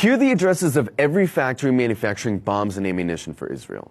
Here are the addresses of every factory manufacturing bombs and ammunition for Israel.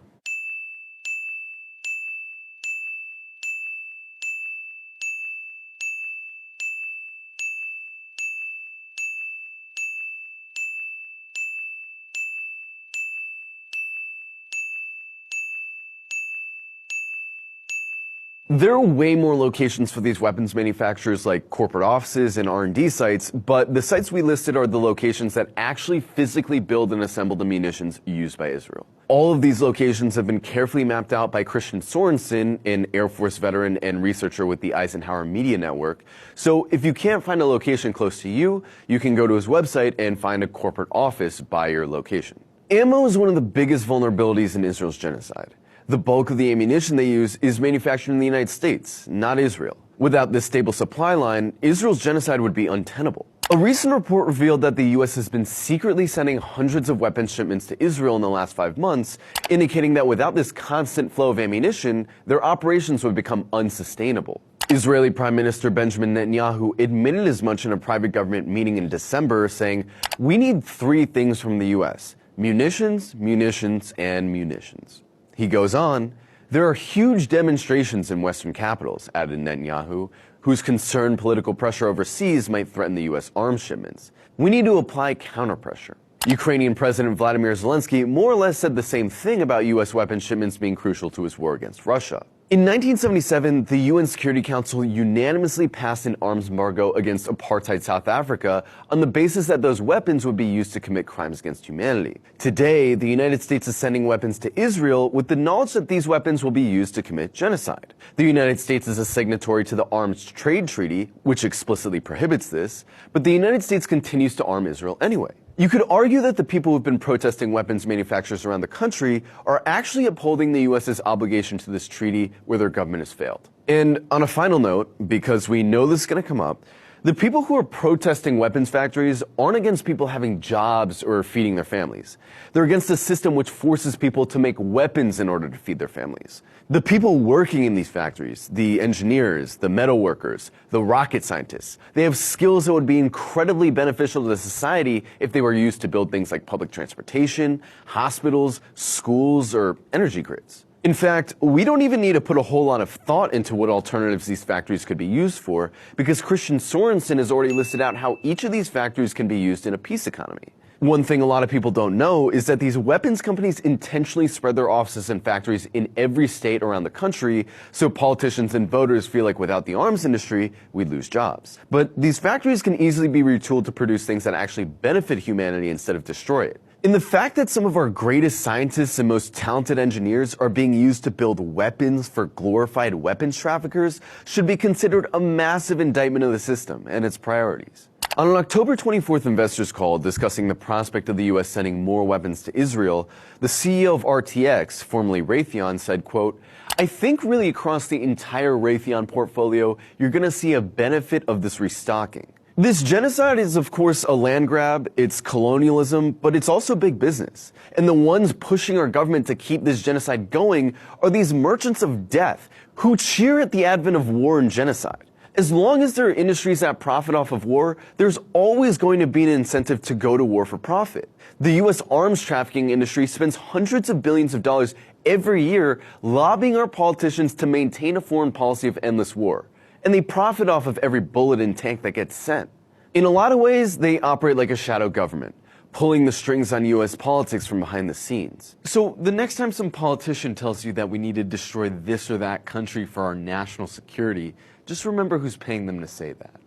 There are way more locations for these weapons manufacturers like corporate offices and R&D sites, but the sites we listed are the locations that actually physically build and assemble the munitions used by Israel. All of these locations have been carefully mapped out by Christian Sorensen, an Air Force veteran and researcher with the Eisenhower Media Network. So if you can't find a location close to you, you can go to his website and find a corporate office by your location. Ammo is one of the biggest vulnerabilities in Israel's genocide. The bulk of the ammunition they use is manufactured in the United States, not Israel. Without this stable supply line, Israel's genocide would be untenable. A recent report revealed that the U.S. has been secretly sending hundreds of weapons shipments to Israel in the last 5 months, indicating that without this constant flow of ammunition, their operations would become unsustainable. Israeli Prime Minister Benjamin Netanyahu admitted as much in a private government meeting in December, saying, "We need 3 things from the U.S. munitions, munitions, and munitions." He goes on, "There are huge demonstrations in Western capitals," added Netanyahu, whose concerned political pressure overseas might threaten the U.S. arms shipments. "We need to apply counterpressure." Ukrainian President Vladimir Zelensky more or less said the same thing about U.S. weapons shipments being crucial to his war against Russia. In 1977, the UN Security Council unanimously passed an arms embargo against apartheid South Africa on the basis that those weapons would be used to commit crimes against humanity. Today, the United States is sending weapons to Israel with the knowledge that these weapons will be used to commit genocide. The United States is a signatory to the Arms Trade Treaty, which explicitly prohibits this, but the United States continues to arm Israel anyway. You could argue that the people who've been protesting weapons manufacturers around the country are actually upholding the U.S.'s obligation to this treaty where their government has failed. And on a final note, because we know this is going to come up, the people who are protesting weapons factories aren't against people having jobs or feeding their families. They're against a system which forces people to make weapons in order to feed their families. The people working in these factories, the engineers, the metal workers, the rocket scientists, they have skills that would be incredibly beneficial to the society if they were used to build things like public transportation, hospitals, schools, or energy grids. In fact, we don't even need to put a whole lot of thought into what alternatives these factories could be used for, because Christian Sorensen has already listed out how each of these factories can be used in a peace economy. One thing a lot of people don't know is that these weapons companies intentionally spread their offices and factories in every state around the country, so politicians and voters feel like without the arms industry, we'd lose jobs. But these factories can easily be retooled to produce things that actually benefit humanity instead of destroy it. And the fact that some of our greatest scientists and most talented engineers are being used to build weapons for glorified weapons traffickers should be considered a massive indictment of the system and its priorities. On an October 24th investors call discussing the prospect of the U.S. sending more weapons to Israel, the CEO of RTX, formerly Raytheon, said, quote, "I think really across the entire Raytheon portfolio, you're going to see a benefit of this restocking. This genocide is, of course, a land grab, it's colonialism, but it's also big business. And the ones pushing our government to keep this genocide going are these merchants of death who cheer at the advent of war and genocide. As long as there are industries that profit off of war, there's always going to be an incentive to go to war for profit. The U.S. arms trafficking industry spends hundreds of billions of dollars every year lobbying our politicians to maintain a foreign policy of endless war. And they profit off of every bullet and tank that gets sent. In a lot of ways, they operate like a shadow government, pulling the strings on U.S. politics from behind the scenes. So the next time some politician tells you that we need to destroy this or that country for our national security, just remember who's paying them to say that.